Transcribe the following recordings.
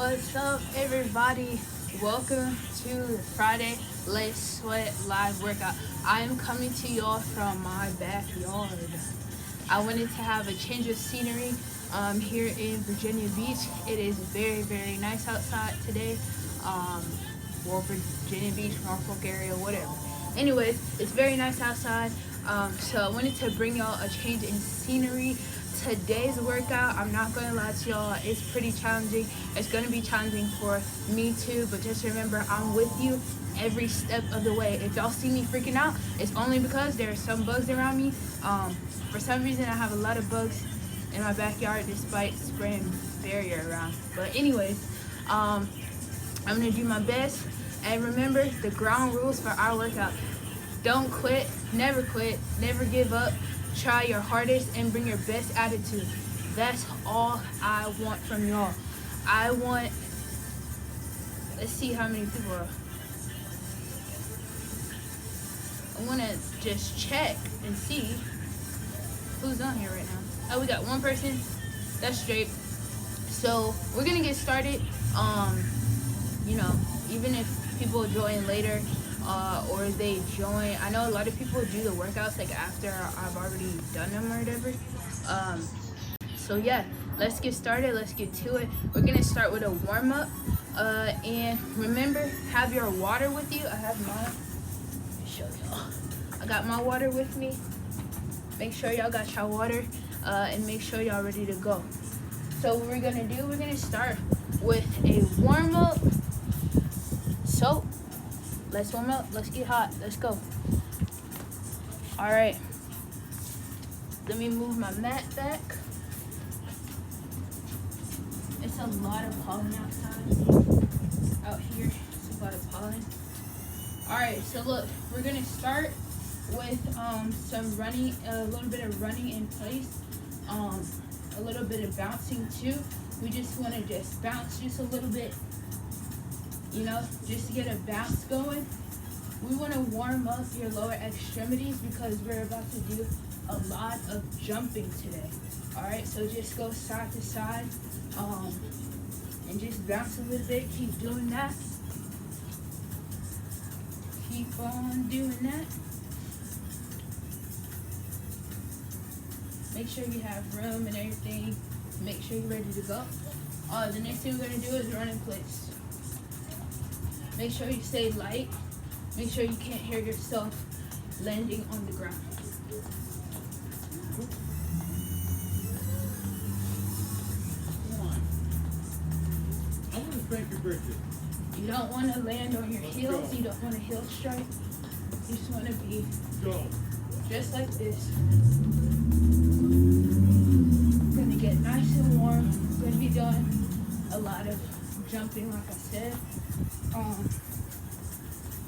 What's up, everybody? Welcome to the Friday Let's Sweat live workout. I am coming to y'all from my backyard. I wanted to have a change of scenery here in Virginia Beach. It is very, very nice outside today. Virginia Beach, Norfolk area, whatever. Anyways, it's very nice outside. So I wanted to bring y'all a change in scenery. Today's workout, I'm not going to lie to y'all, it's pretty challenging. It's going to be challenging for me too, but just remember, I'm with you every step of the way. If y'all see me freaking out, it's only because there are some bugs around me. For some reason, I have a lot of bugs in my backyard despite spraying barrier around. But anyways, I'm going to do my best. And remember the ground rules for our workout. Don't quit, never give up. Try your hardest and bring your best attitude. That's all I want from y'all. Let's see how many people are. I want to just check and see who's on here right now. Oh, we got one person. That's straight. So we're going to get started. Even if people join later, or they join. I know a lot of people do the workouts like after I've already done them or whatever. So yeah, let's get started. Let's get to it. We're gonna start with a warm up. And remember, have your water with you. I have mine. Let me show y'all. I got my water with me. Make sure y'all got your water, and make sure y'all ready to go. So what we're gonna do, we're gonna start with a warm up. So let's warm up. Let's get hot. Let's go. All right. Let me move my mat back. It's a lot of pollen outside. Out here, it's a lot of pollen. All right. So look, we're gonna start with some running, a little bit of running in place, a little bit of bouncing too. We just want to just bounce just a little bit. Just to get a bounce going. We want to warm up your lower extremities because we're about to do a lot of jumping today. All right, so just go side to side, and just bounce a little bit. Keep doing that. Keep on doing that. Make sure you have room and everything. Make sure you're ready to go. The next thing we're gonna do is run in place. Make sure you stay light. Make sure you can't hear yourself landing on the ground. I want to spank your birthday. You don't want to land on your heels. You don't want to heel strike. You just want to be just like this. We're going to get nice and warm. We're going to be doing a lot of jumping, like I said.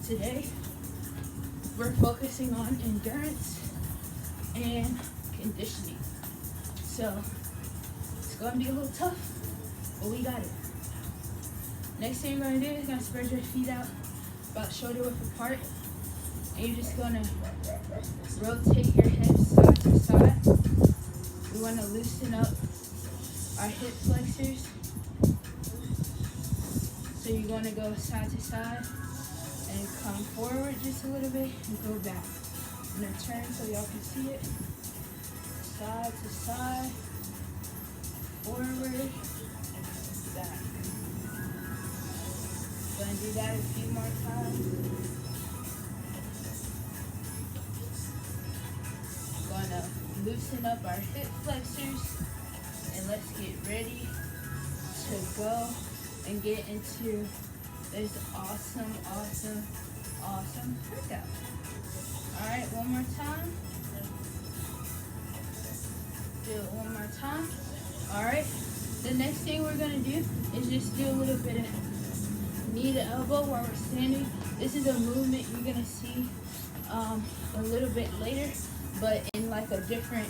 Today, we're focusing on endurance and conditioning. So, it's going to be a little tough, but we got it. Next thing you're going to do is going to spread your feet out about shoulder width apart. And you're just going to rotate your hips side to side. We want to loosen up our hip flexors. So you're going to go side to side and come forward just a little bit and go back. I'm going to turn so y'all can see it. Side to side, forward, back. Going to do that a few more times. Going to loosen up our hip flexors and let's get ready to go and get into this awesome workout. All right, one more time. Do it one more time. All right, the next thing we're gonna do is just do a little bit of knee to elbow while we're standing. This is a movement you're gonna see a little bit later, but in like a different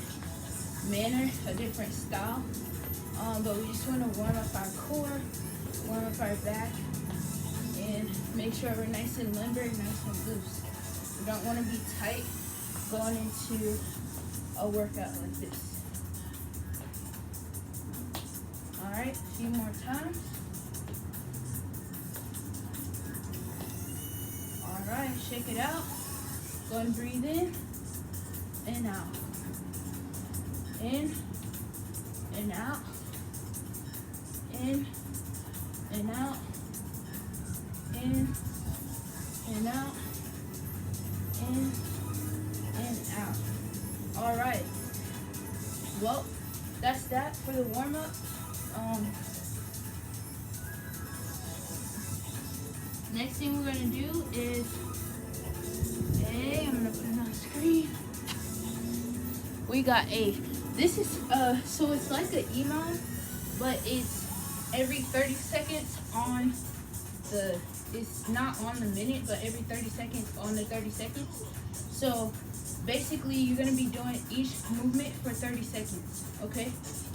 manner, a different style. But we just want to warm up our core, warm up our back, and make sure we're nice and limber, nice and loose. We don't want to be tight going into a workout like this. All right, a few more times. check it out. Go and breathe in and out. In and out. In and out. In and out. In and out. All right. Well, that's that for the warm up. Next thing we're gonna do is, I'm gonna put it on the screen. We got this is so it's like an email, but it's every 30 seconds on it's not on the minute, but every 30 seconds on the 30 seconds. So basically you're gonna be doing each movement for 30 seconds, okay?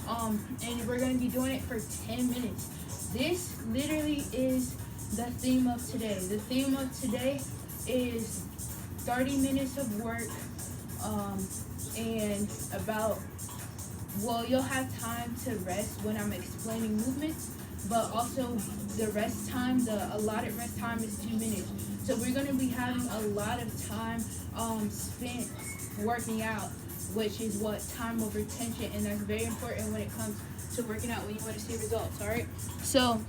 And we're gonna be doing it for 10 minutes. This literally is the theme of today. The theme of today is 30 minutes of work, and you'll have time to rest when I'm explaining movements, but also the rest time, the allotted rest time is 2 minutes. So we're gonna be having a lot of time spent working out, which is what time over tension, and that's very important when it comes to working out when you want to see results. All right. So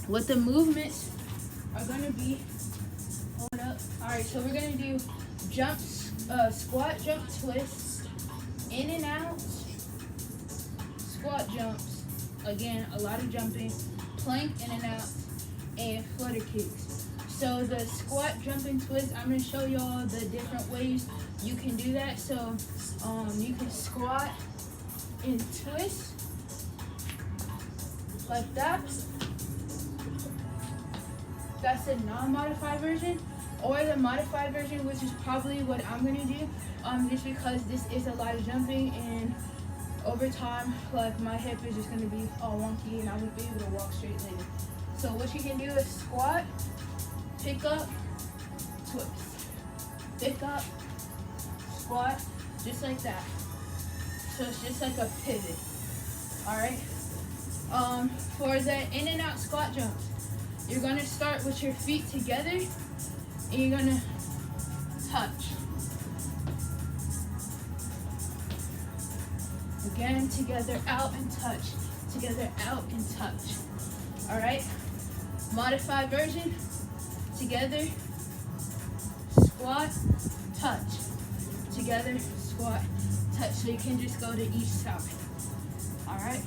what the movements are gonna be, hold up. All right. So we're gonna do jumps, squat, jump, twist, in and out, squat jumps. Again, a lot of jumping, plank, in and out, and flutter kicks. So the squat, jump, and twist, I'm gonna show y'all the different ways you can do that. So you can squat and twist like that. That's the non-modified version, or the modified version, which is probably what I'm gonna do, just because this is a lot of jumping, and over time, like, my hip is just gonna be all wonky and I won't be able to walk straight later. So what you can do is squat, pick up, twist, pick up, squat, just like that. So it's just like a pivot. All right. For the in and out squat jumps, you're gonna start with your feet together, and you're gonna touch. Again, together, out and touch. Together, out and touch. All right. Modified version. Together, squat, touch. Together, squat, touch. So you can just go to each side. All right.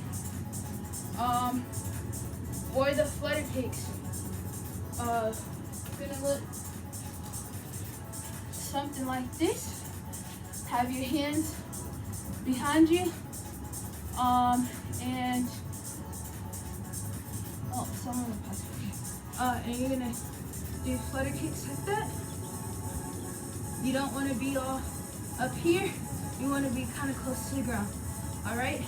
For the flutter kicks, gonna look something like this. Have your hands behind you, and someone will pass it. And you're gonna do flutter kicks like that. You don't want to be all up here. You want to be kind of close to the ground. All right.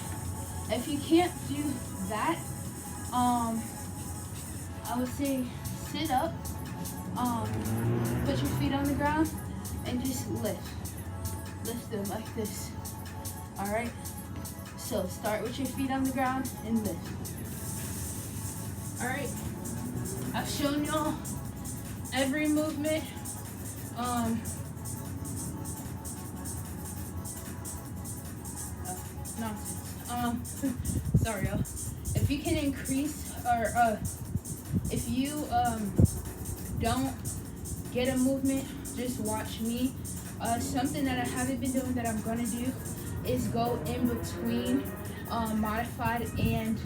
If you can't do that, I would say sit up, put your feet on the ground, and just lift them like this. All right. So start with your feet on the ground and lift. All right. I've shown y'all every movement. Nonsense. Sorry, y'all. If you can increase, or if you don't get a movement, just watch me. Something that I haven't been doing that I'm gonna do is go in between modified and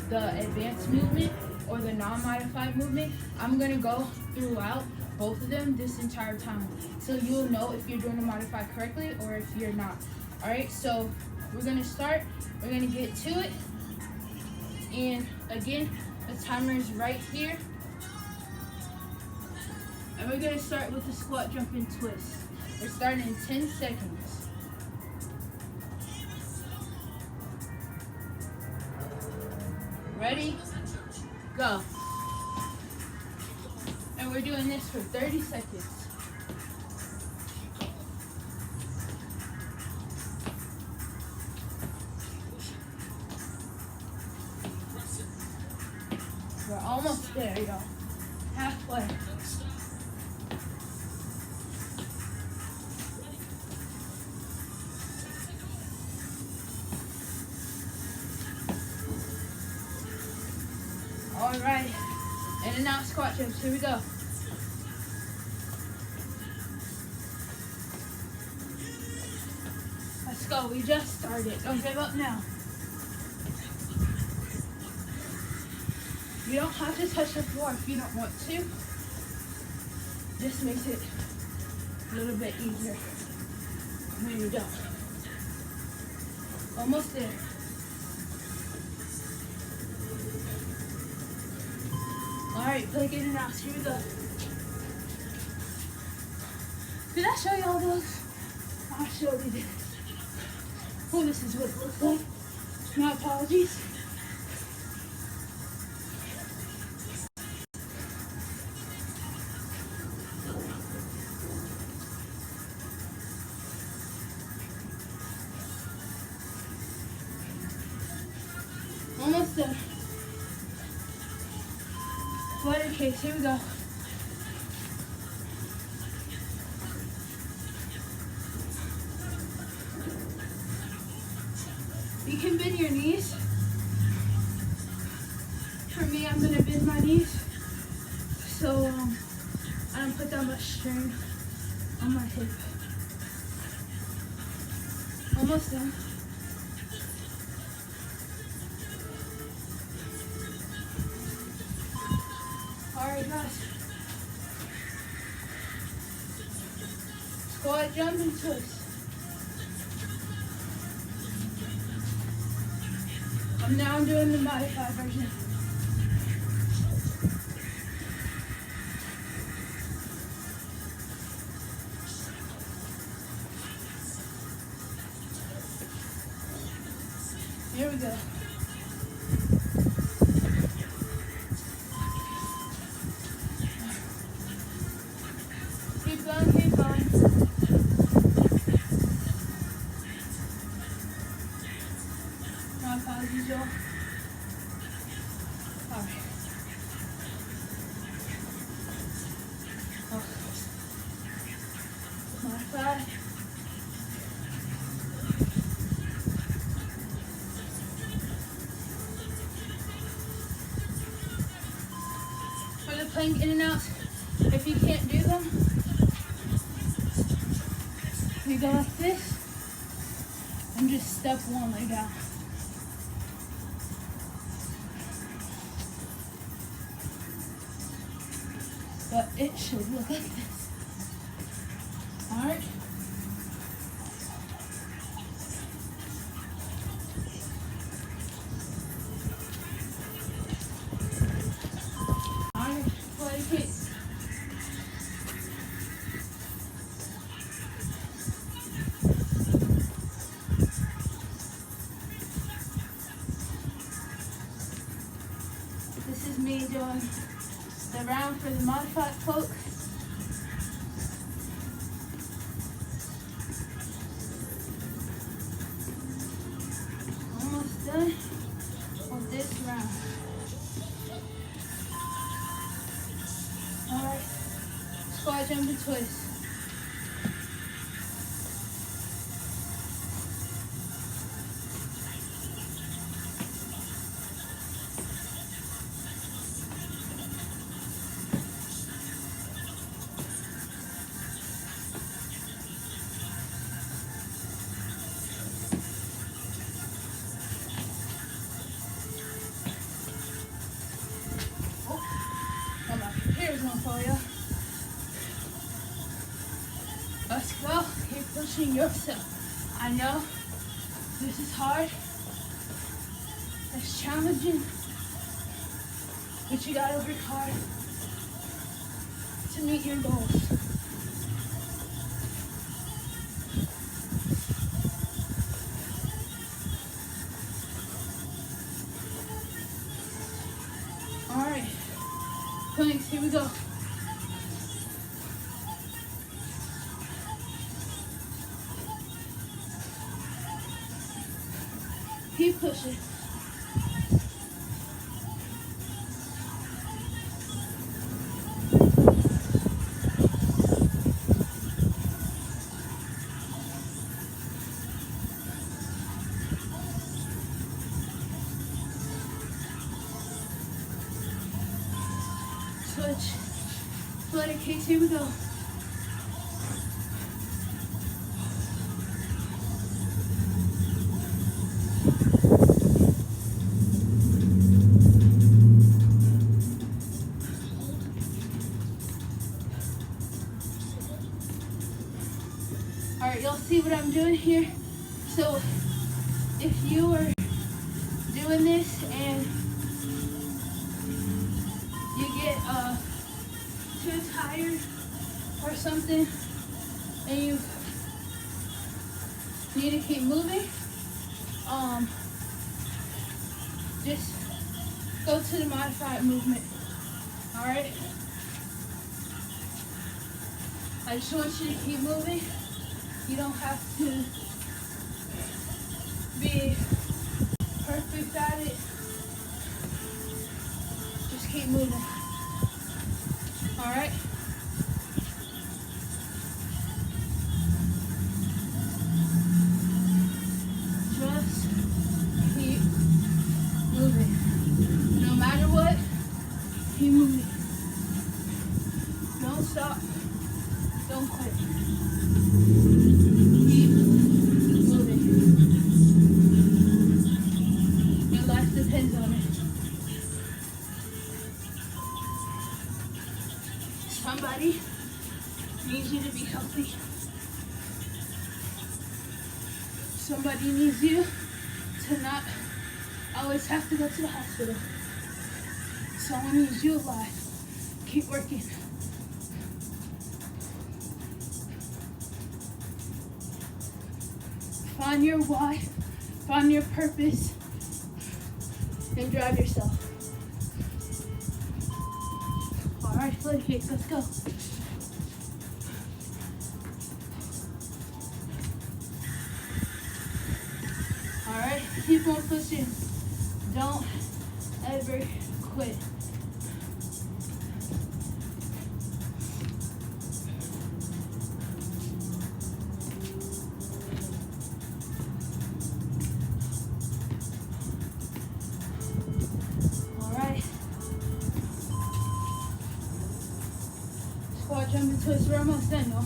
the advanced movement, or the non-modified movement. I'm gonna go throughout both of them this entire time, so you'll know if you're doing the modified correctly or if you're not. All right, so we're gonna start. We're gonna get to it, and again, the timer is right here. And we're gonna start with the squat, jump, and twist. We're starting in 10 seconds. Ready? Go. And we're doing this for 30 seconds. We're almost there, y'all. Halfway. All right. In and out squat jumps. Here we go. Let's go. We just started. Don't give up now. You don't have to touch the floor if you don't want to. Just makes it a little bit easier when you don't. Almost there. Alright, plank in and out. Here we go. Did I show you all those? I surely did. Oh, this is what it looks like. My apologies. Almost done. Flutter case, here we go. You can bend your knees. For me, I'm gonna bend my knees so I don't put that much strain on my hip. Almost done. Alright guys. Squat, jump, and twist. I'm now doing the modified version. Here we go. Keep going, keep going. My apologies, y'all. Alright. Oh. Modify. For the plank in and out, if you can't do them, you go like this and just step one leg out. But it should look like this. Alright. Alright, play kick. This is me doing the round for the modified cloak. Almost done with this round. Alright, squat, jump, and twist. Oh, my computer's gonna fall, y'all. Let's go. Keep pushing yourself. I know this is hard. It's challenging. But you gotta work hard to meet your goals. Alright. Planks, here we go. Keep pushing. switch. Flutter kicks, here we go. Alright, y'all see what I'm doing here? So if you are doing this and you get too tired or something and you need to keep moving, just go to the modified movement. Alright? I just want you to keep moving. You don't have to be perfect at it. Just keep moving. Alright? Just keep moving. No matter what, keep moving. Don't stop. Don't quit. Keep moving. Your life depends on it. Somebody needs you to be healthy. Somebody needs you to not always have to go to the hospital. Someone needs you alive. Keep working. Find your why, find your purpose, and drive yourself. Alright, flutter kicks, let's go. Alright, keep on pushing. Don't ever quit. Squat jumping twist, we're almost done, y'all.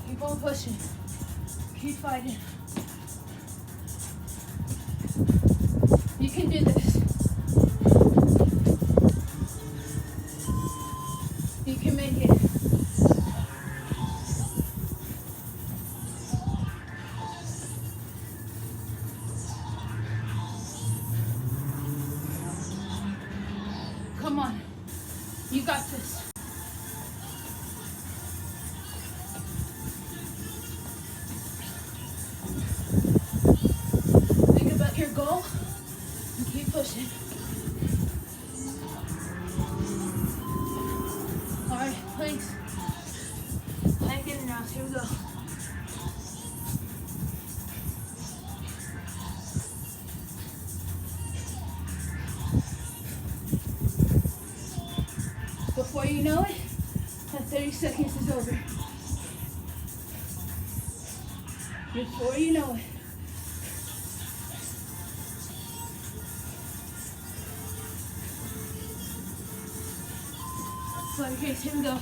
Keep on pushing. Keep fighting. You can do this. You can make it. Come on. You got this. Think about your goal and keep pushing. Alright, planks. Plank in and out. Here we go. Before you know it, that 30 seconds is over. Before you know it. Flutter kicks, here we go.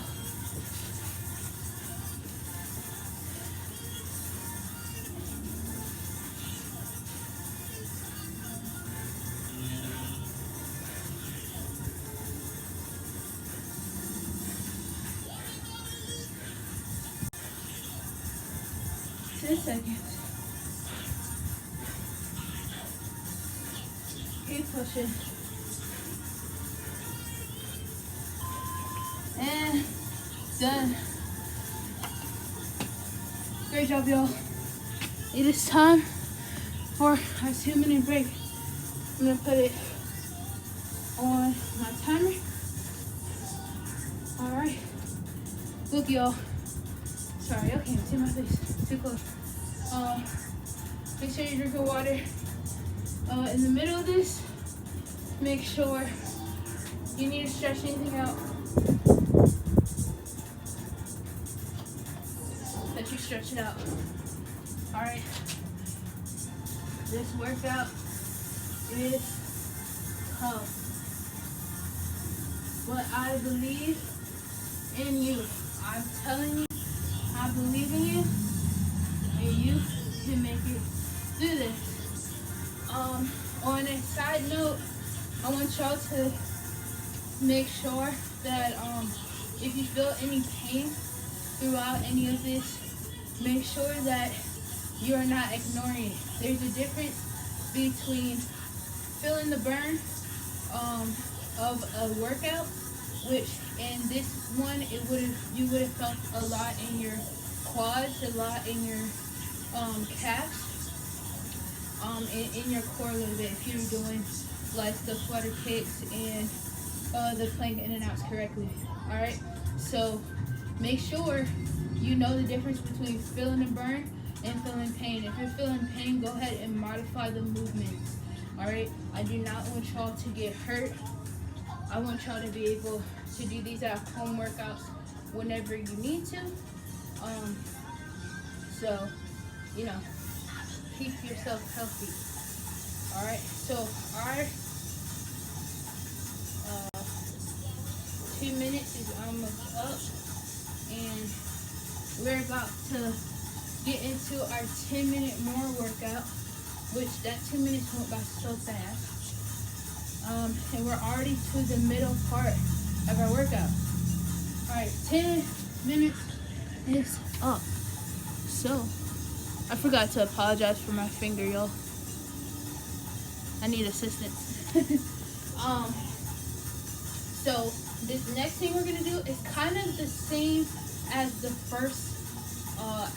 Seconds. Keep pushing. And done. Great job, y'all. It is time for our 2-minute break. I'm gonna put it on my timer. All right. Look, y'all. Sorry, y'all can't see my face. Too close. Make sure you drink your water. In the middle of this, make sure you need to stretch anything out. stretch it out. All right. This workout is tough, but I believe in you. I'm telling you, I believe in you, and you can make it through this. On a side note, I want y'all to make sure that if you feel any pain throughout any of this, make sure that you're not ignoring it. There's a difference between feeling the burn of a workout, which in this one you would have felt a lot in your quads, a lot in your calves, in your core a little bit if you're doing like the flutter kicks and the plank in and outs correctly. All right, so make sure you know the difference between feeling a burn and feeling pain. If you're feeling pain, go ahead and modify the movements. All right, I do not want y'all to get hurt. I want y'all to be able to do these at home workouts whenever you need to. So, you know, keep yourself healthy. All right, so our 2 minutes is almost up, and we're about to get into our 10-minute more workout, which that 2 minutes went by so fast. And we're already to the middle part of our workout. All right, 10 minutes is up. So, I forgot to apologize for my finger, y'all. I need assistance. So this next thing we're gonna do is kind of the same as the first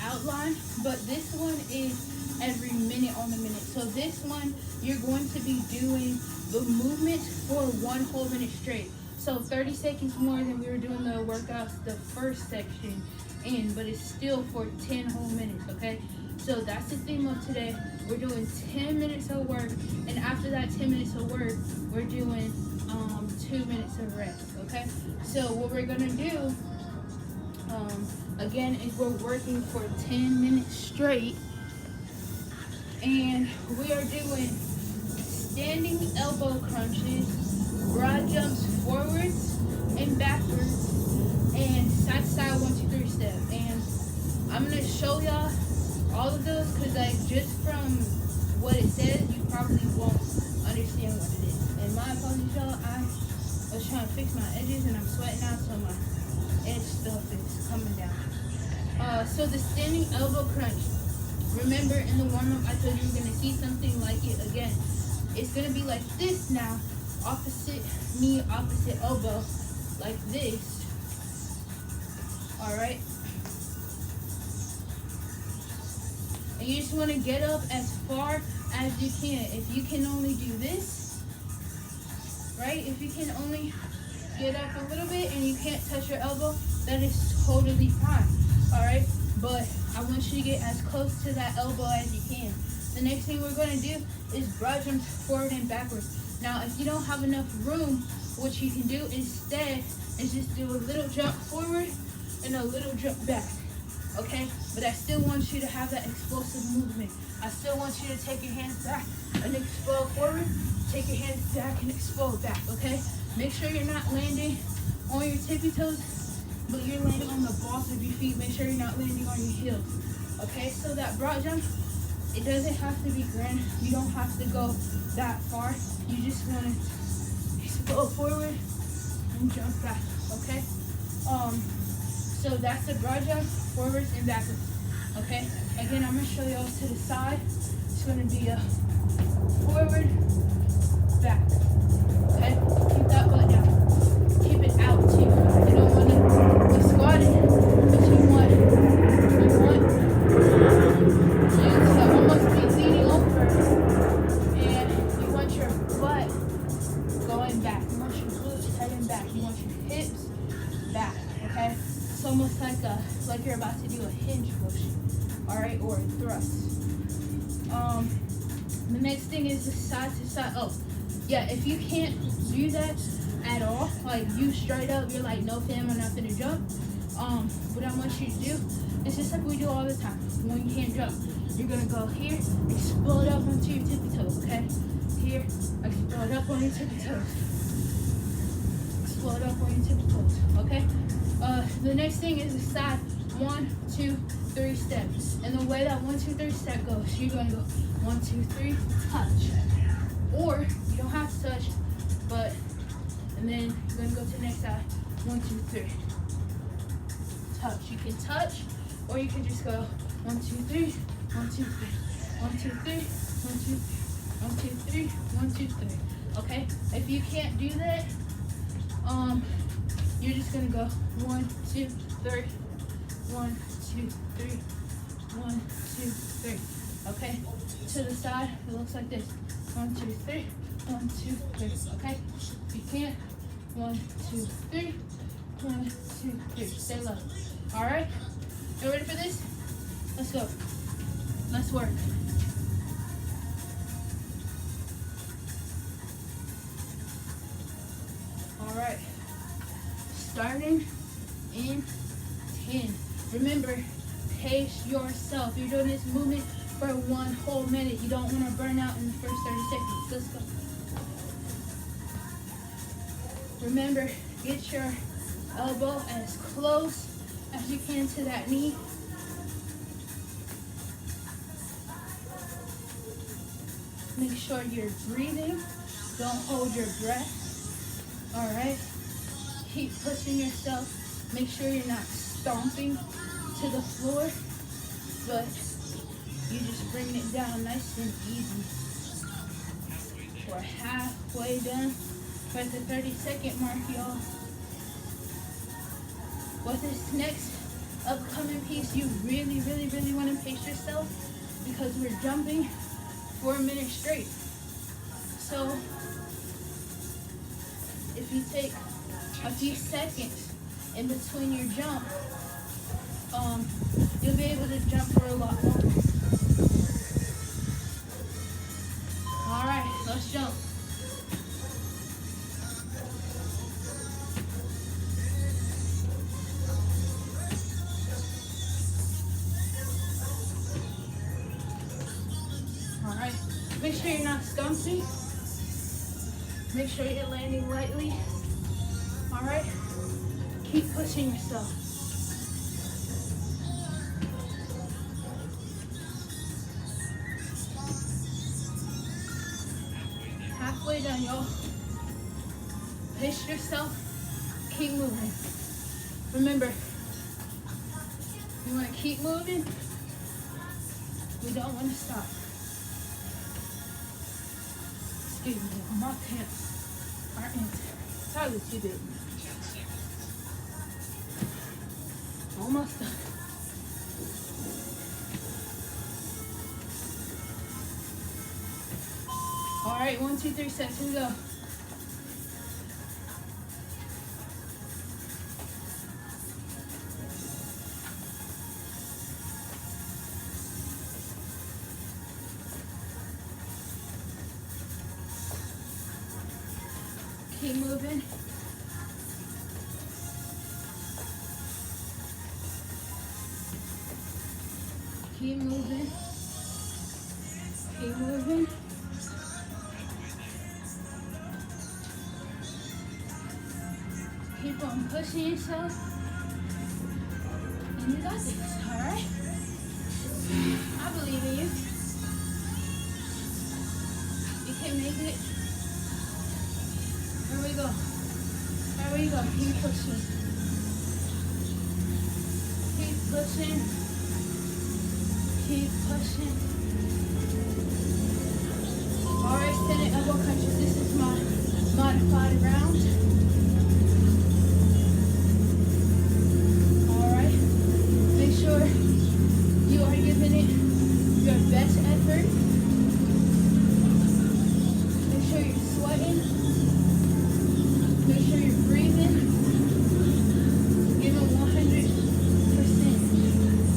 outline, but this one is every minute on the minute. So this one, you're going to be doing the movement for 1 whole minute straight. So 30 seconds more than we were doing the workouts the first section in, but it's still for 10 whole minutes, okay? So that's the theme of today. We're doing 10 minutes of work, and after that 10 minutes of work, we're doing 2 minutes of rest, okay? So what we're gonna do, again, is we're working for 10 minutes straight, and we are doing standing elbow crunches, broad jumps forwards and backwards, and side to side 1, 2, 3 step. And I'm gonna show y'all all of those because, like, just from what it says, you probably won't understand what it is. And my apologies, y'all. I was trying to fix my edges and I'm sweating out, so my edge stuff is coming down. So the standing elbow crunch. Remember in the warm-up I told you we're gonna see something like it again. It's gonna be like this now, opposite knee, opposite elbow, like this. All right. And you just want to get up as far as you can. If you can only do this, right? If you can only get up a little bit and you can't touch your elbow, that is totally fine. All right. But I want you to get as close to that elbow as you can. The next thing we're going to do is broad jumps forward and backwards. Now, if you don't have enough room, what you can do instead is just do a little jump forward and a little jump back. Okay? But I still want you to have that explosive movement. I still want you to take your hands back and explode forward. Take your hands back and explode back. Okay? Make sure you're not landing on your tippy toes, but you're landing on the balls of your feet. Make sure you're not landing on your heels. Okay? So that broad jump, it doesn't have to be grand. You don't have to go that far. You just want to explode forward and jump back. Okay? So that's the broad jump, forwards and backwards. Okay? Again, I'm going to show you all to the side. It's going to be a forward, back. Okay? Keep that butt down. Keep it out too. You don't want to be squatting, but you want you to almost be leaning over, and you want your butt going back. You want your glutes heading back. You want your hips back. Okay? It's almost like you're about to do a hinge push, all right, or a thrust. The next thing is the side to side. Oh, yeah, if you can't do that at all, like you straight up, you're like, no fam, I'm not gonna jump. What I want you to do It's just like we do all the time when you can't jump. You're gonna go here, explode up onto your tippy toes, okay? Here, explode up on your tippy toes. Explode up on your tippy toes, okay? The next thing is the side 1, 2, 3 step. And the way that 1, 2, 3 step goes, you're gonna go 1, 2, 3, touch. Or you don't have to touch, but and then you're gonna go to the next side. 1, 2, 3. Touch. You can touch, or you can just go 1, 2, 3, 1, 2, 3, 1, 2, 3, 1, 2, 1, 2, 3, 1, 2, 3. Okay? If you can't do that, you're just gonna go 1, 2, 3, 1, 2, 3, 1, 2, 3. Okay? To the side, it looks like this. 1, 2, 3, 1, 2, 3. Okay? If you can't, 1, 2, 3, 1, 2, 3. Stay low. All right? You ready for this? Let's go. Let's work. All right. Starting in 10. Remember, pace yourself. You're doing this movement for 1 whole minute. You don't want to burn out in the first 30 seconds. Let's go. Remember, get your elbow as close as you can to that knee. Make sure you're breathing. Don't hold your breath. All right. Keep pushing yourself. Make sure you're not stomping to the floor, but you just bring it down nice and easy. We're halfway done. We're at the 30-second mark, y'all. With this next upcoming piece, you really, really, really want to pace yourself because we're jumping for a minute straight. So if you take a few seconds in between your jump, you'll be able to jump for a lot longer. All right, let's jump. All right, make sure you're not stumping. Make sure you're landing lightly. All right, keep pushing yourself. Halfway done, y'all. Pace yourself. Keep moving. Remember, you want to keep moving. We don't want to stop. Excuse me, my pants are entirely too big. Almost done. All right, 1, 2, 3 steps. Here we go. Keep moving. Keep moving. Keep moving. Keep on pushing yourself. And you got this, alright? I believe in you. You can make it. Here we go. There we go. Keep pushing. Keep pushing. Keep pushing. Alright, extended elbow crunches. This is my modified round. Alright. Make sure you are giving it your best effort. Make sure you're sweating. Make sure you're breathing. Give it 100%.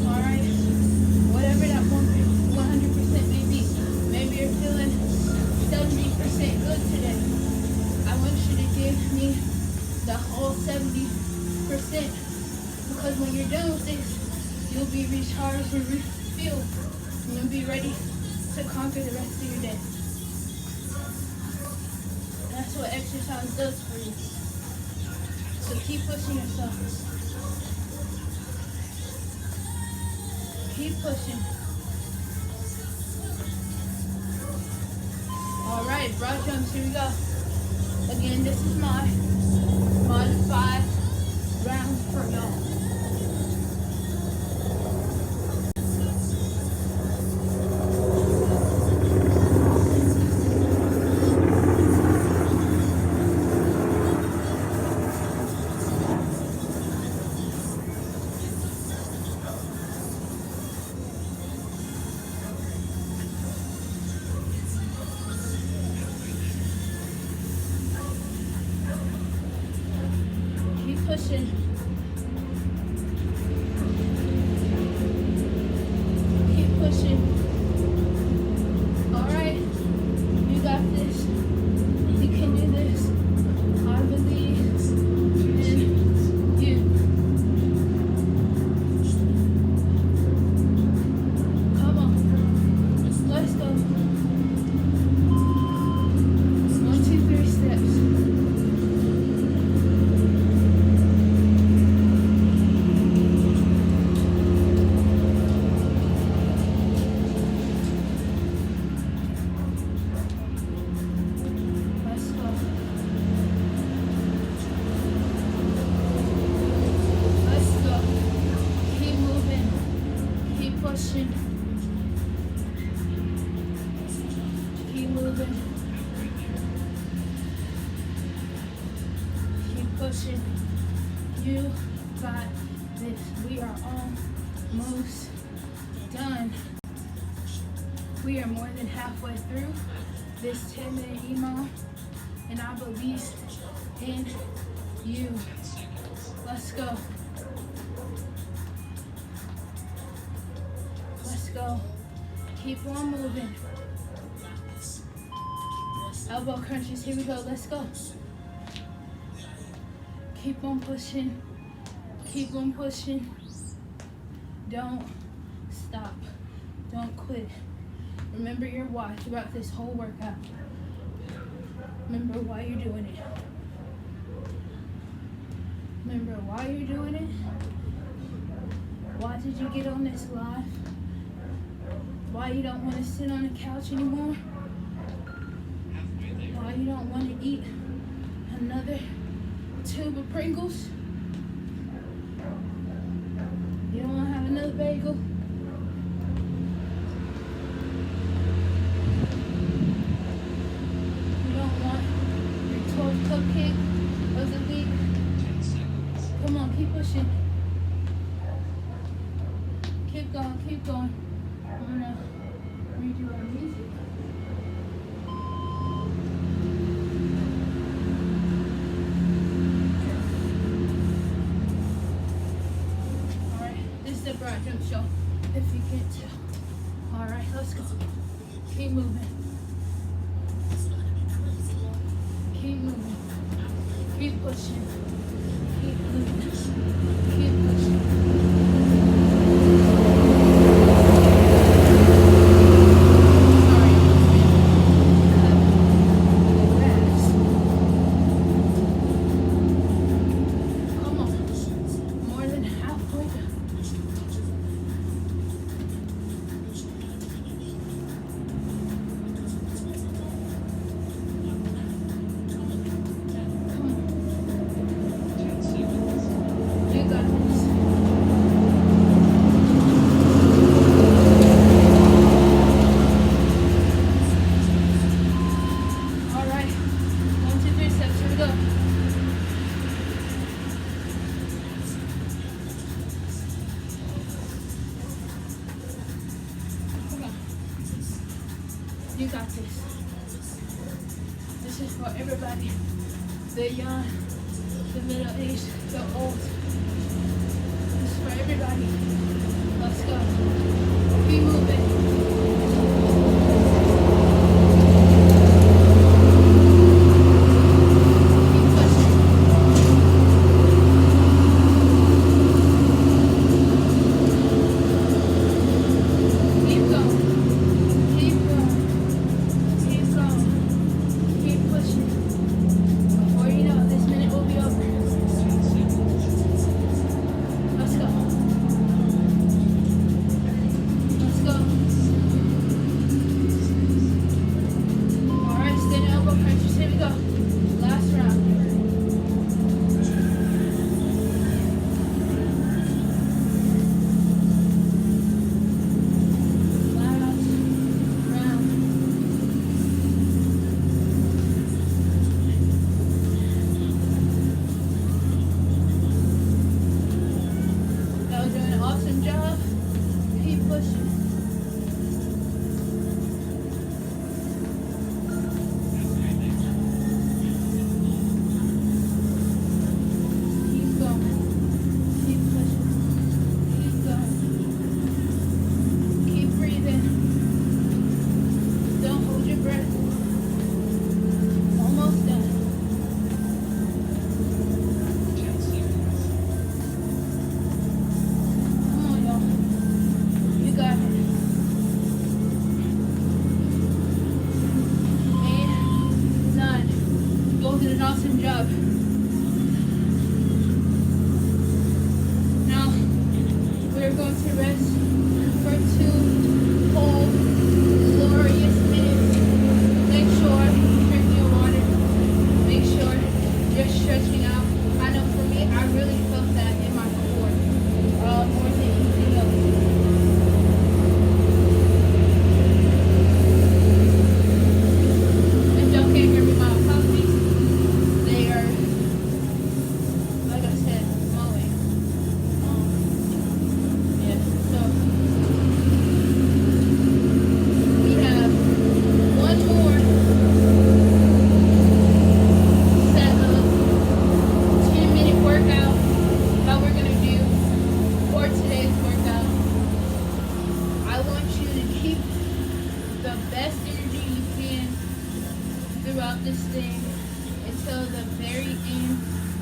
All right. Whatever that 100% may be. Maybe you're feeling 70% good today. I want you to give me the whole 70%. Because when you're done with this, You'll be recharged and refilled. And you'll be ready to conquer the rest of your day. That's what exercise does for you. So keep pushing yourself. Keep pushing. Alright, broad jumps, here we go. Again, this is my modified round for y'all. Pushing. Keep pushing. Alright. You got this. You can do this. I believe in you. Come on. Let's go. 1, 2, 3 steps. Pushing. Keep moving. Keep pushing. You got this. We are almost done. We are more than halfway through this 10-minute EMOM, and I believe in you. Let's go. Go. Keep on moving. Elbow crunches. Here we go. Let's go. Keep on pushing. Keep on pushing. Don't stop. Don't quit. Remember your why throughout this whole workout. Remember why you're doing it. Remember why you're doing it. Why did you get on this live? Why you don't want to sit on the couch anymore? Why you don't want to eat another tube of Pringles? You don't want to have another bagel? You don't want your 12th cupcake of the week? Come on, keep pushing. Keep going, keep going. I'm gonna redo our music. Alright, this is the broad jump show, if you can't tell. Alright, let's go. Keep moving. Keep moving. Keep pushing. Keep moving. Keep pushing. You got this. This is for everybody. The young, the middle-aged, the old. This is for everybody. Let's go. Keep moving. an awesome job. Now, we're going to rest for 2 whole glorious minutes. Make sure you drink your water. Make sure you're stretching out. I know for me, I really felt that in my core more than anything else. If y'all can't hear me, my apologies. They are, like I said, mowing. Yeah, so we have one more set of 10-minute workout that we're going to do for today's workout. I want you to keep the best energy you can throughout this thing until the very end.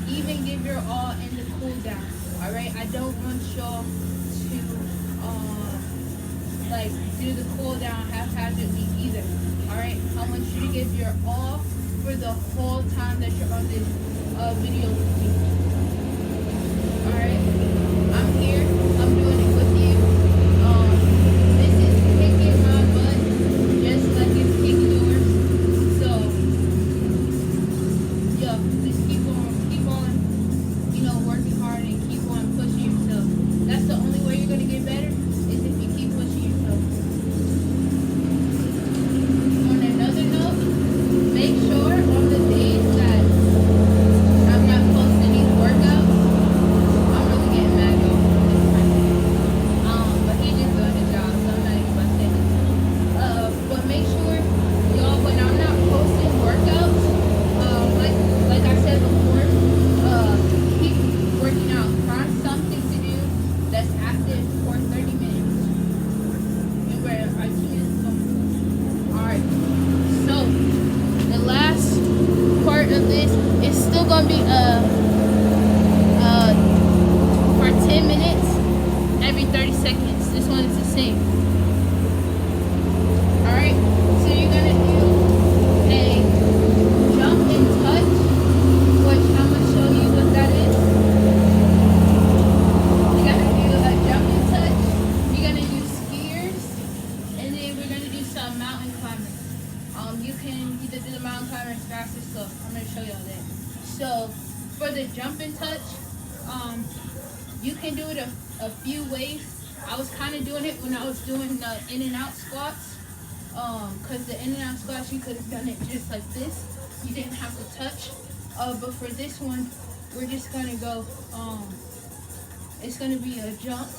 Even give your all in the cool down. Alright? I don't want y'all to like do the cool down haphazardly either. Alright? I want you to give your all for the whole time that you're on this video with me. Alright? I'm here. I'm doing it with you. This is kicking my butt just like it's kicking yours. So, yeah, just keep on, working hard and keep on pushing yourself. That's the only way you're gonna get better is if you keep pushing yourself. On another note, make sure on the days that I'm not posting these workouts, I'm really getting mad at this person. But he's just doing his job, so I'm not even about to say this. But make sure, y'all, when I'm not posting workouts, like I said before, keep working out. Find something to do that's active for 30 minutes. And where I can. Alright. So the last part of this is still gonna be for 10 minutes every 30 seconds. This one is the same. Alright, so you're gonna do a jump and touch, which I'm gonna show you what that is. You're gonna do a jump and touch, you're gonna do skiers, and then we're gonna do some mountain climbing. You can either do the mountain climbing fast or slow. I'm gonna show y'all that. So for the jump and touch, you can do it a few ways. I was kind of doing it when I was doing the in and out squats. Because the in and out squats, you could have done it just like this. You didn't have to touch. But for this one, we're just gonna go, it's gonna be a jump,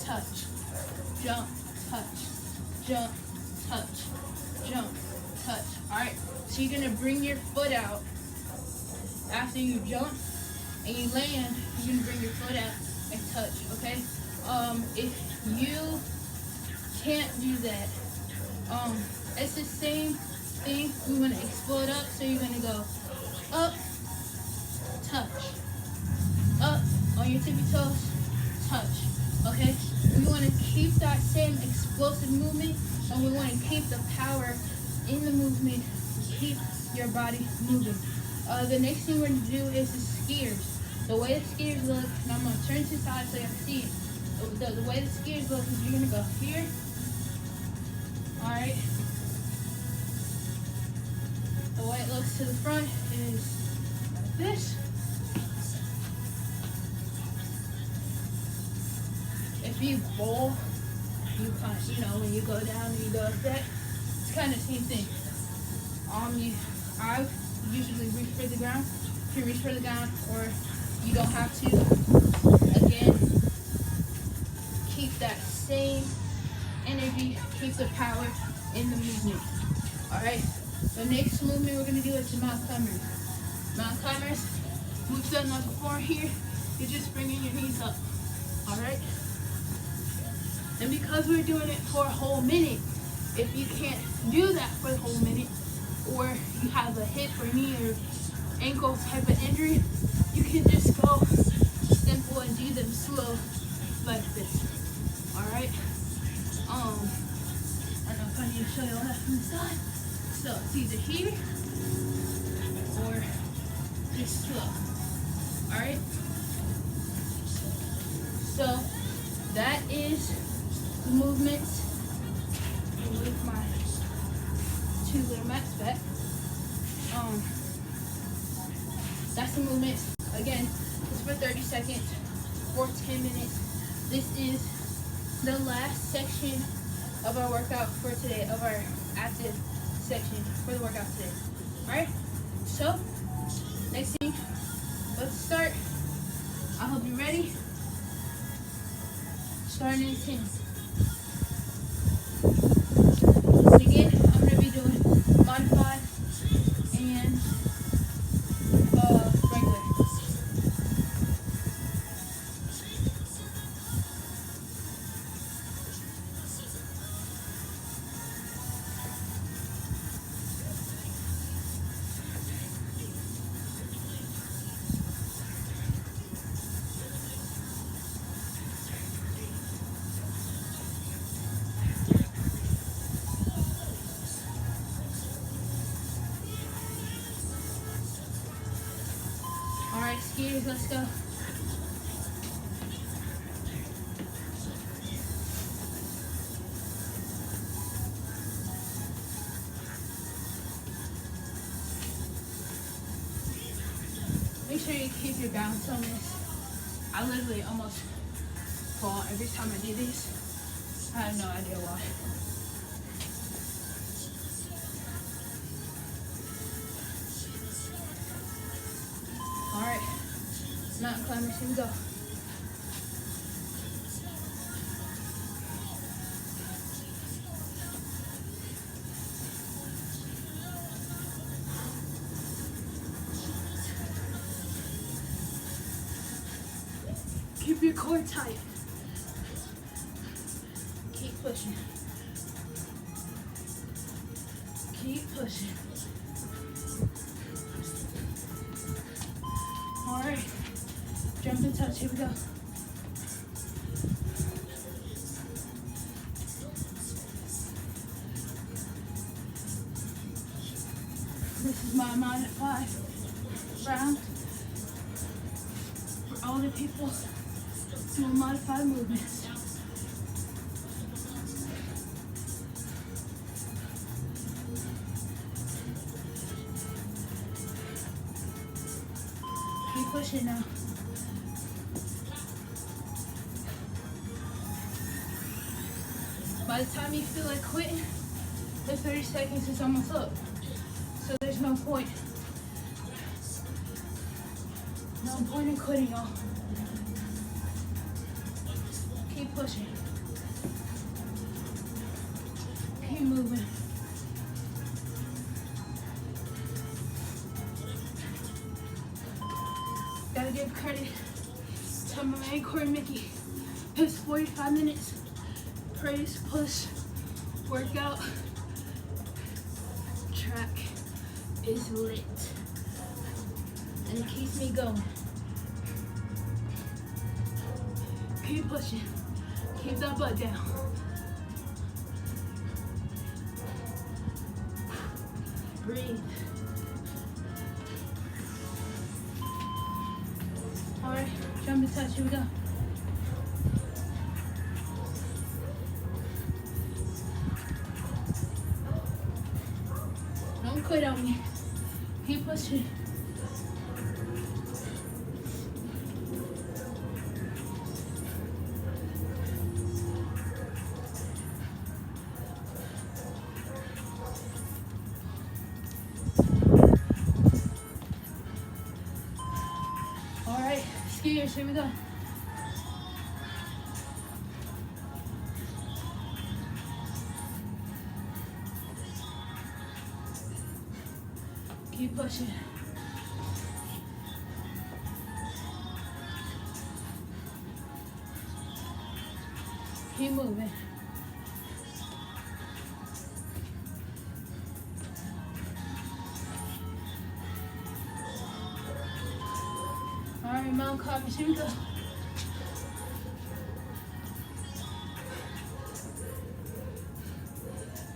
touch, jump, touch, jump, touch, jump, touch. Alright, so you're gonna bring your foot out after you jump and you land. You're gonna bring your foot out and touch, okay? If you can't do that, it's the same thing. We want to explode up, so you're gonna go up, touch, up on your tippy toes, touch. Okay, we want to keep that same explosive movement, and we want to keep the power in the movement. Keep your body moving. The next thing we're gonna do is the skiers. The way the skiers look, and I'm gonna turn to the side so you can see it. The way the skiers look is you're gonna go here. All right. The way it looks to the front is like this. If you bowl, you kind of, when you go down and you go like that, it's kind of the same thing. I usually reach for the ground. If you reach for the ground, or you don't have to, again, keep that same energy, keep the power in the movement. Alright, the next movement we're going to do is the mountain climbers. Mountain climbers, we've done that before here. You're just bringing your knees up. Alright? And because we're doing it for a whole minute, if you can't do that for the whole minute, or you have a hip or knee or ankle type of injury, you can just go simple and do them slow like this. Alright? I don't know if I need to show you all that from the side. So it's either here or just slow. Alright? So that is the movements with my 2 little mats back. That's the movements. Again, it's for 30 seconds for 10 minutes. This is the last section of our workout for today, of our active section for the workout today. Alright? So, next thing, let's start. I hope you're ready. Starting in 10. Again, I'm going to be doing modified and regular. Alright, skiers, let's go. Make sure you keep your balance on this. I literally almost fall every time I do this. I have no idea why. Alright, mountain climbers, here we go. Keep your core tight. Keep pushing. Keep pushing. Alright, jump and touch, here we go. This is my modified round for all the people doing modified movements. Keep pushing now. By the time you feel like quitting, the 30 seconds is almost up. So there's no point. No point in quitting, y'all. Keep pushing. Keep moving. Gotta give credit to my man Corey Mickey. His 45 minutes praise push workout track is lit. And it keeps me going. Keep pushing. Keep that butt down. Breathe. Alright, jump and touch, here we go. Don't quit on me. Keep pushing. Alright, skiers, here we go. Keep pushing. Keep moving. Alright, mountain climbers, here we go.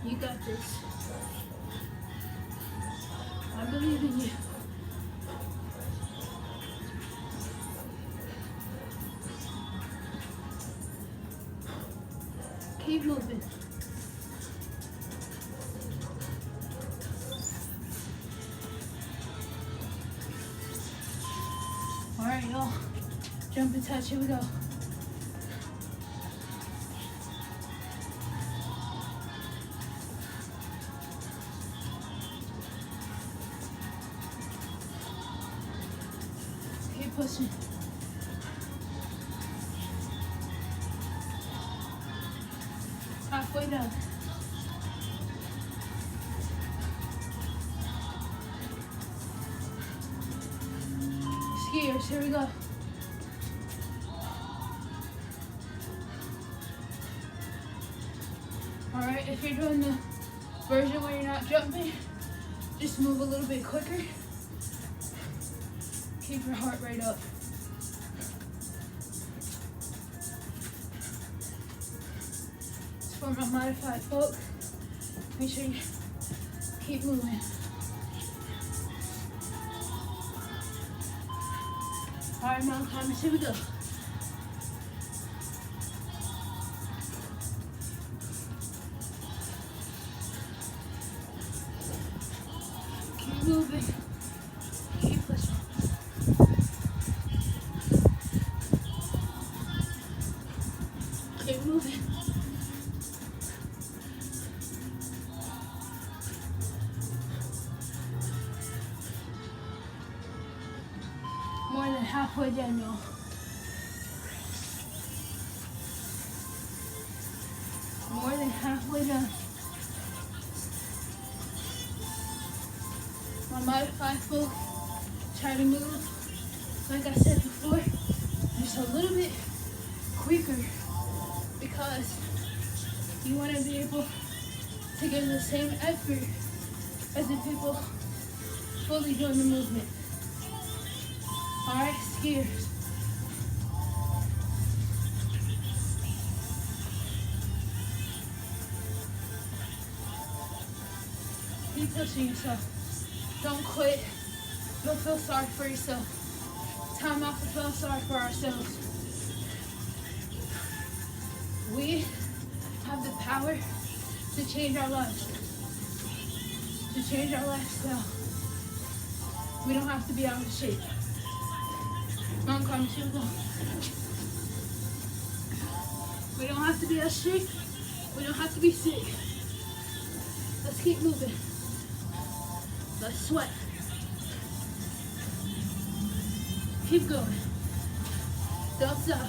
You got this. I believe in you. moving. All right, y'all. Jump and touch. Here we go. Keep pushing. Halfway done. Skiers, here we go. Alright, if you're doing the version where you're not jumping, just move a little bit quicker. Keep your heart rate up. It's for my modified folk. Make sure you keep moving. Alright, mountain climbers, here we go. Keep moving. Keep pushing. Keep moving. More than halfway done, y'all. More than halfway done. My modified folk, try to move, like I said before, just a little bit quicker because you want to be able to give the same effort as the people fully doing the movement. Alright, skiers. Keep pushing yourself. Don't quit. Don't feel sorry for yourself. Time out to feel sorry for ourselves. We have the power to change our lives, to change our lifestyle. We don't have to be out of shape. Mountain climbers, here we go. We don't have to be out of shape. We don't have to be sick. Let's keep moving. Let's sweat. Keep going. Don't stop.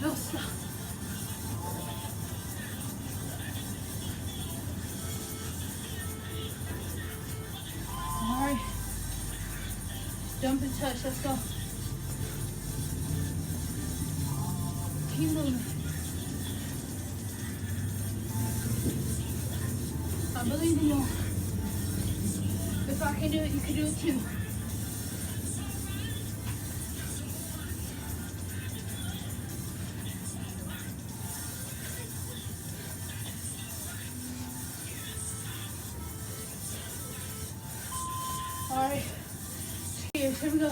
Don't stop. All right. Jump and touch. Let's go. Keep moving. I believe in you. If I can do it, you can do it too. All right, cheers, here we go.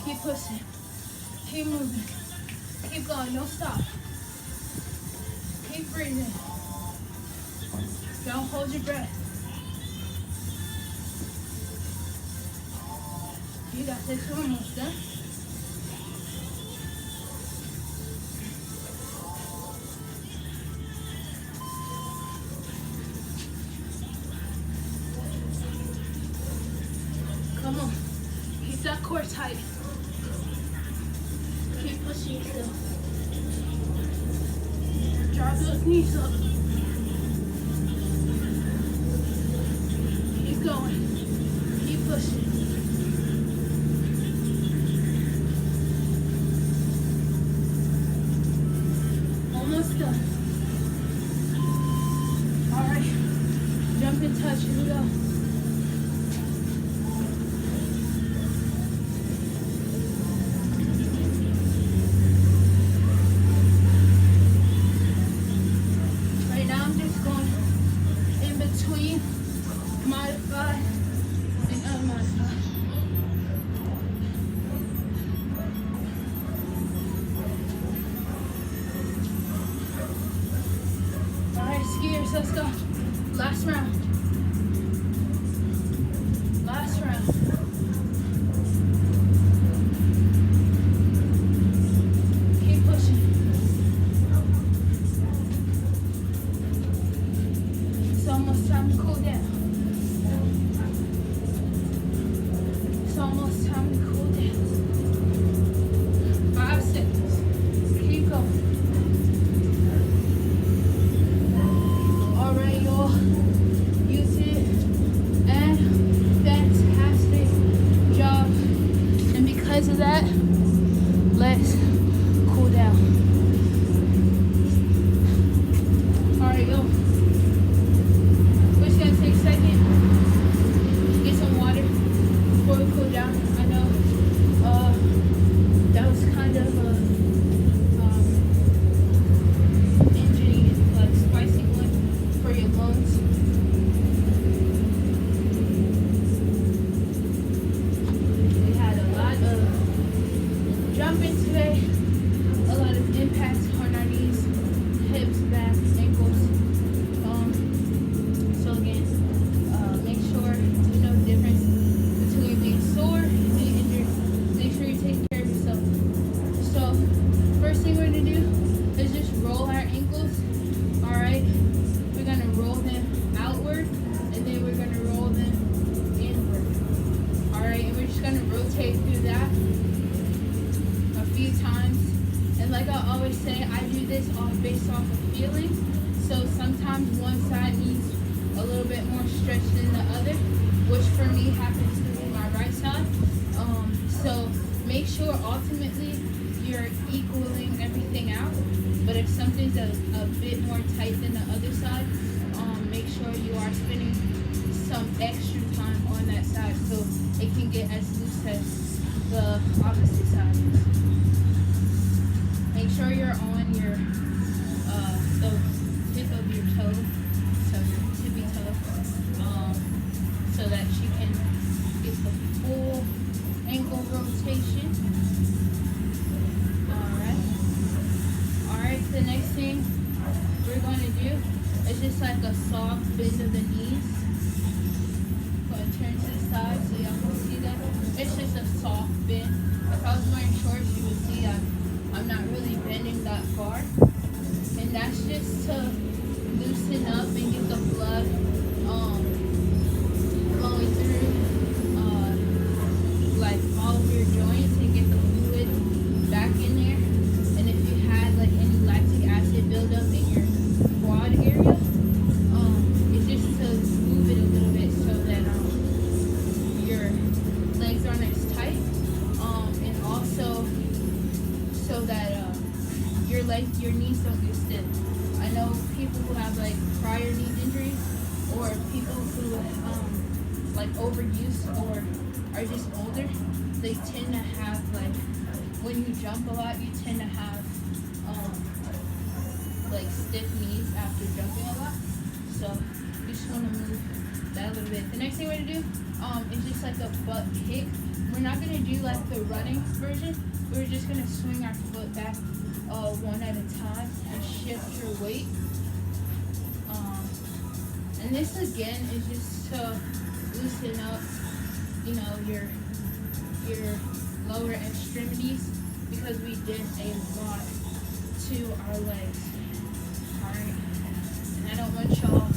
Keep pushing, keep moving, keep going, don't stop. Keep breathing. Don't hold your breath. You got this, we're almost done. Come on, keep that core tight. Keep pushing yourself. Drive those knees up. Keep going. Keep pushing. Almost done. All right. Jump and touch. Here we go. Between modified and unmodified. skiers, let's go. Last round. Last round. Keep pushing. It's almost time to cool down. It's almost time to cool down. 5 seconds. Keep going. Alright, y'all. You did a fantastic job. And because of that, let's cool down. Alright, yo. We're just gonna take a second, get some water before we cool down. I know that was kind of a injury, like spicy one for your lungs. We had a lot of jumping today, a lot of impact on our knees, hips, back, ankles. So again, make sure you know the difference between being sore and being injured. Make sure you take care of yourself. So first thing we're gonna do is just roll our ankles. Alright, we're gonna roll them outward and then we're gonna roll them inward. Alright, and we're just gonna rotate through that a few times. And like I always say, I do this based off of feeling. So sometimes one side needs a little bit more stretch than the other, which for me happens to be my right side. So make sure ultimately you're equaling everything out. But if something's a bit more tight than the other side, make sure you are spending some extra time on that side so it can get as loose as the opposite side. Make sure you're on your the tip of your toe, so your tippy toe, so that you can get the full ankle rotation. Alright, the next thing we're going to do is just like a soft bend of the knees. Going to turn to the side so y'all can see that. It's just a soft bend. If I was wearing shorts, you would see I'm not really bending that far. And that's just to loosen up and get the blood flowing through like all of your joints and get the fluid back in there. And if you had like any lactic acid buildup in your quad area, it's just to move it a little bit so that your legs aren't as tight, and also so that your knees don't get stiff. I know people who have like prior knee injuries, or people who like overuse or are just older, they tend to have like, when you jump a lot, you tend to have like stiff knees after jumping a lot. So you just want to move that a little bit. The next thing we're gonna do is just like a butt kick. We're not gonna do like the running version. We're just gonna swing our foot back one at a time and shift your weight. And this again is just to loosen up, you know, your lower extremities, because we did a lot to our legs. Alright? And I don't want y'all,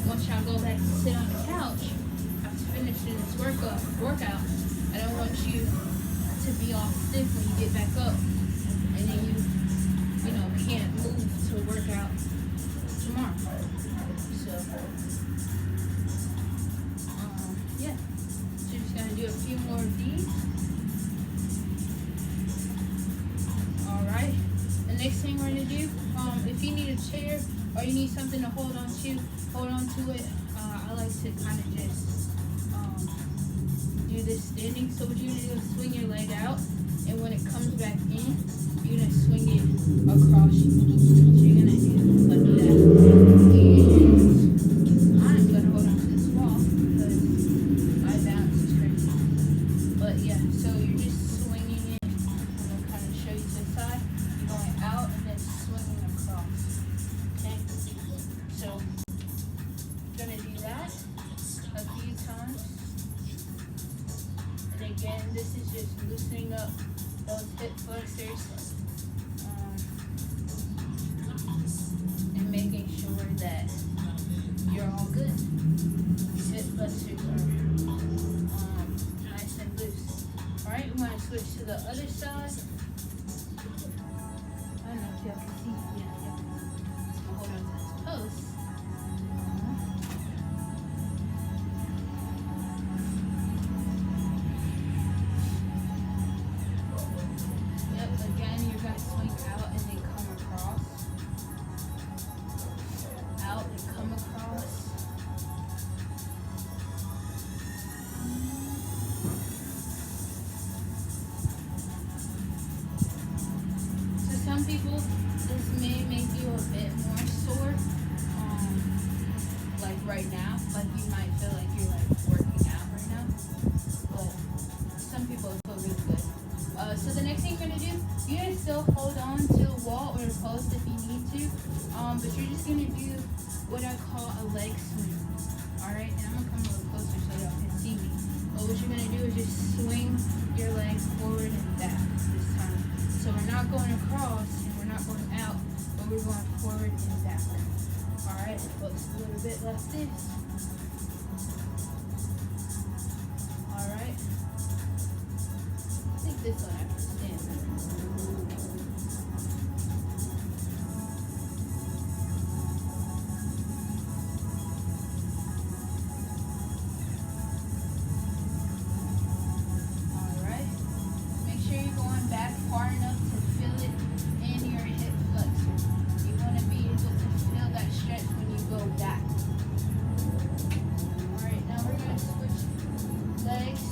once y'all go back to sit on the couch after finishing this workout, I don't want you to be all stiff when you get back up and then you can't move to work out tomorrow. So yeah, so just gonna do a few more of these. Alright, the next thing we're gonna do, if you need a chair or you need something to hold on to it. I like to kind of just do this standing. So what you're gonna do is swing your leg out, and when it comes back in, you're gonna swing it across you. So you're gonna do like that. And I'm gonna hold on to this wall because my balance is crazy. But yeah, so you're just swinging it. I'm gonna kind of show you to the side. You're going out and then swinging across. Okay. So flexors, and making sure that you're all good. Your hip flexors are nice and loose. Alright, we want to switch to the other side. I don't know if y'all can see. Yeah. So hold on to this post. Again, you're going to swing out and then come across. Out and come across. So some people, this may make you a bit more sore. Like right now, like you might feel like you're like working out right now. But some people feel really good. So the next thing you're gonna do, you're gonna still hold on to the wall or the post if you need to, but you're just gonna do what I call a leg swing. All right, and I'm gonna come a little closer so y'all can see me. But what you're gonna do is just swing your leg forward and back this time. So we're not going across and we're not going out, but we're going forward and back. All right, looks a little bit like this. All right. I think this one I can stand. Alright. Make sure you're going back far enough to feel it in your hip flexor. You want to be able to feel that stretch when you go back. Alright, now we're going to switch legs.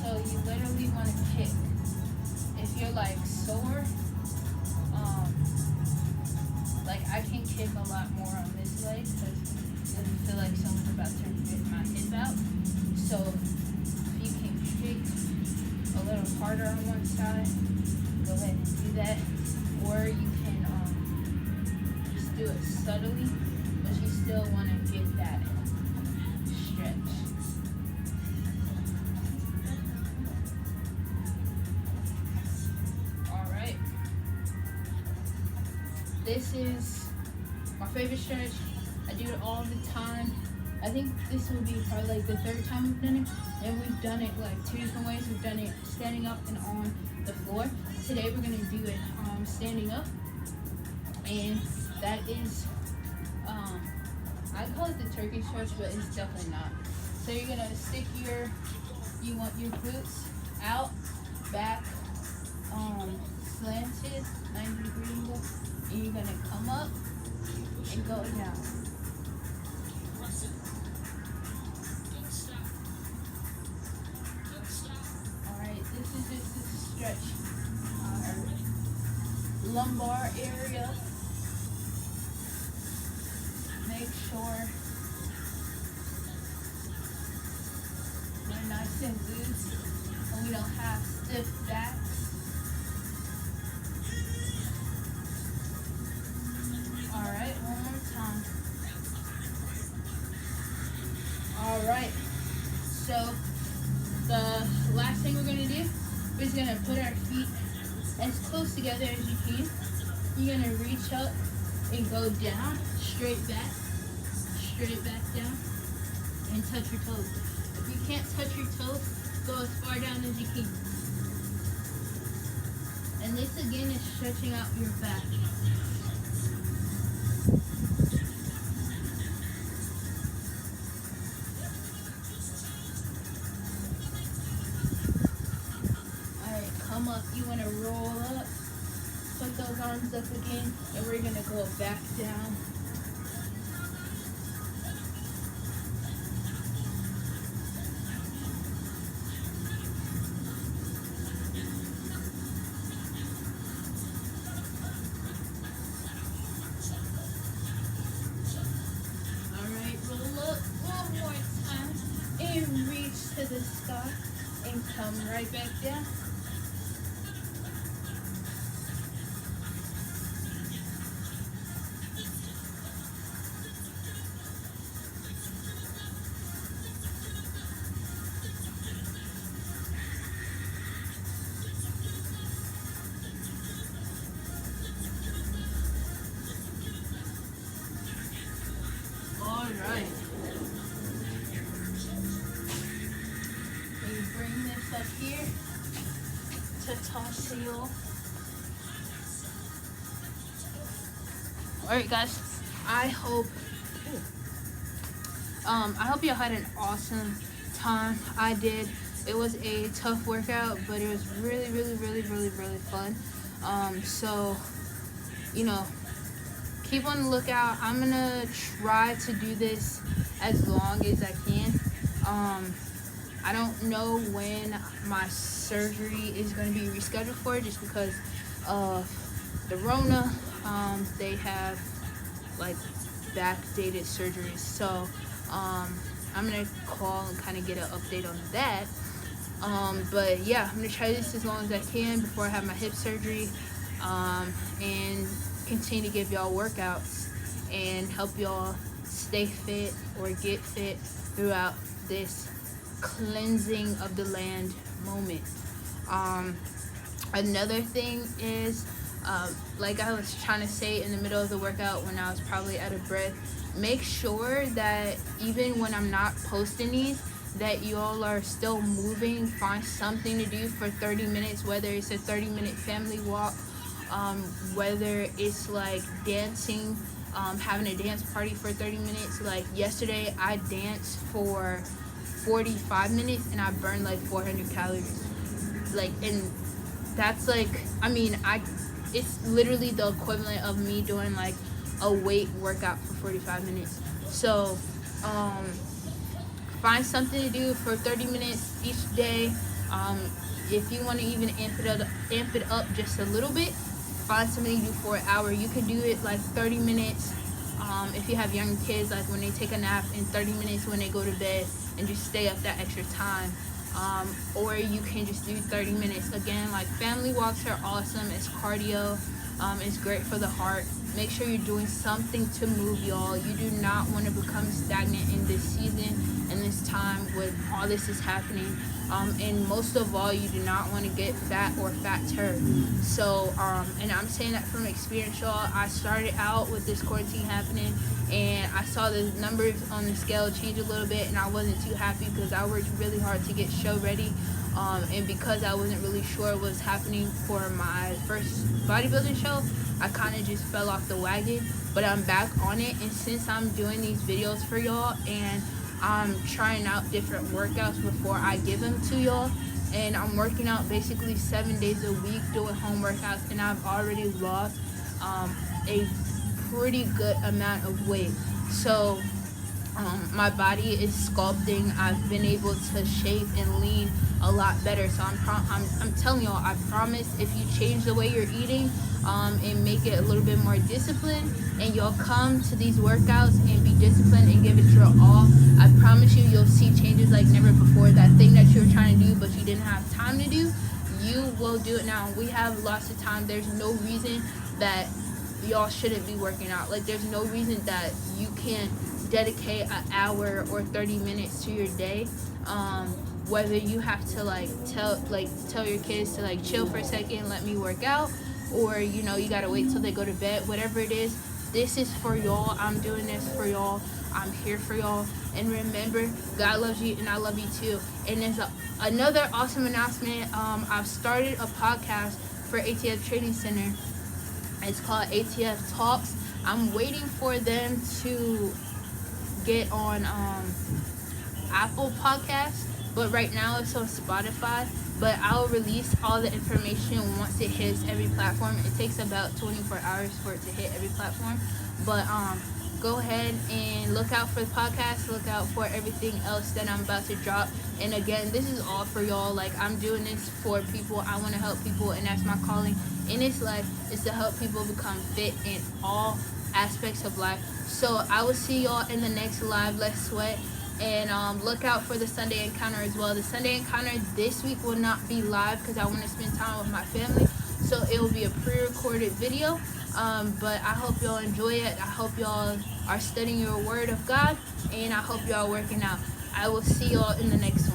So you literally want to kick. If you're like sore, like I can kick a lot more on this leg because it doesn't feel like someone's about to rip my hip out. So if you can kick a little harder on one side, go ahead and do that. Or you can just do it subtly, but you still want to get that stretch. Alright. This is my favorite stretch. I do it all the time. I think this will be probably like the third time we've done it. And we've done it like two different ways. We've done it standing up and on the floor. Today we're going to do it standing up. And that is, I call it the turkey stretch, but it's definitely not. So you're going to stick you want your glutes out, back, slanted, 90-degree angle. And you're going to come up and go down. Alright, this is just a stretch. Lumbar area. Make sure we're nice and loose and we don't have stiff backs. Alright, one more time. Alright, so the last thing we're going to do is going to put our feet as close together as you can. You're going to reach up and go down, straight back down, and touch your toes. If you can't touch your toes, go as far down as you can. And this again is stretching out your back. Alright, come up. You want to roll up. Put those arms up again, and we're going to go back down. Alright, roll up one more time, and reach to the sky, and come right back down. bring this up here to toss to y'all. Alright guys, I hope y'all had an awesome time. I did. It was a tough workout, but it was really, really, really, really, really fun. So, you know, keep on the lookout. I'm gonna try to do this as long as I can. I don't know when my surgery is going to be rescheduled for, just because of the Rona. They have like backdated surgeries, so I'm gonna call and kind of get an update on that. But yeah, I'm gonna try this as long as I can before I have my hip surgery, and continue to give y'all workouts and help y'all stay fit or get fit throughout this cleansing of the land moment. Another thing is, like I was trying to say in the middle of the workout when I was probably out of breath, make sure that even when I'm not posting these, that y'all are still moving. Find something to do for 30 minutes, whether it's a 30-minute family walk, whether it's like dancing, having a dance party for 30 minutes. Like yesterday, I danced for 45 minutes and I burned like 400 calories. Like, and that's like, I mean, it's literally the equivalent of me doing like a weight workout for 45 minutes. So, find something to do for 30 minutes each day. If you want to even amp it up just a little bit, find something to do for an hour. You could do it like 30 minutes. If you have young kids, like when they take a nap, and 30 minutes when they go to bed, and just stay up that extra time. Or you can just do 30 minutes. Again, like family walks are awesome. It's cardio. It's great for the heart. Make sure you're doing something to move, y'all. You do not want to become stagnant in this season and this time when all this is happening. And most of all, you do not want to get fat or fat-ter. So, and I'm saying that from experience, y'all. I started out with this quarantine happening, and I saw the numbers on the scale change a little bit, and I wasn't too happy because I worked really hard to get show ready. And because I wasn't really sure what was happening for my first bodybuilding show, I kind of just fell off the wagon. But I'm back on it, and since I'm doing these videos for y'all, and I'm trying out different workouts before I give them to y'all, and I'm working out basically 7 days a week doing home workouts, and I've already lost a pretty good amount of weight. So my body is sculpting. I've been able to shape and lean a lot better. So I'm telling y'all, I promise, if you change the way you're eating, and make it a little bit more disciplined, and y'all come to these workouts and be disciplined and give it your all, I promise you, you'll see changes like never before. That thing that you were trying to do but you didn't have time to do, you will do it now. We have lots of time. There's no reason that y'all shouldn't be working out. Like, there's no reason that you can't dedicate an hour or 30 minutes to your day. Whether you have to tell your kids to like chill for a second, let me work out, or you gotta wait till they go to bed, whatever it is, this is for y'all. I'm doing this for y'all. I'm here for y'all. And remember, God loves you and I love you too. And there's another awesome announcement. I've started a podcast for ATF Training Center. It's called ATF Talks. I'm waiting for them to get on Apple Podcasts, but right now it's on Spotify. But I'll release all the information once it hits every platform. It takes about 24 hours for it to hit every platform. But go ahead and look out for the podcast. Look out for everything else that I'm about to drop. And again, this is all for y'all. Like, I'm doing this for people. I want to help people, and that's my calling in this life, is to help people become fit in all aspects of life. So I will see y'all in the next live Let's Sweat. And look out for the Sunday Encounter as well. The Sunday Encounter this week will not be live because I want to spend time with my family. So it will be a pre-recorded video. But I hope y'all enjoy it. I hope y'all are studying your word of God. And I hope y'all are working out. I will see y'all in the next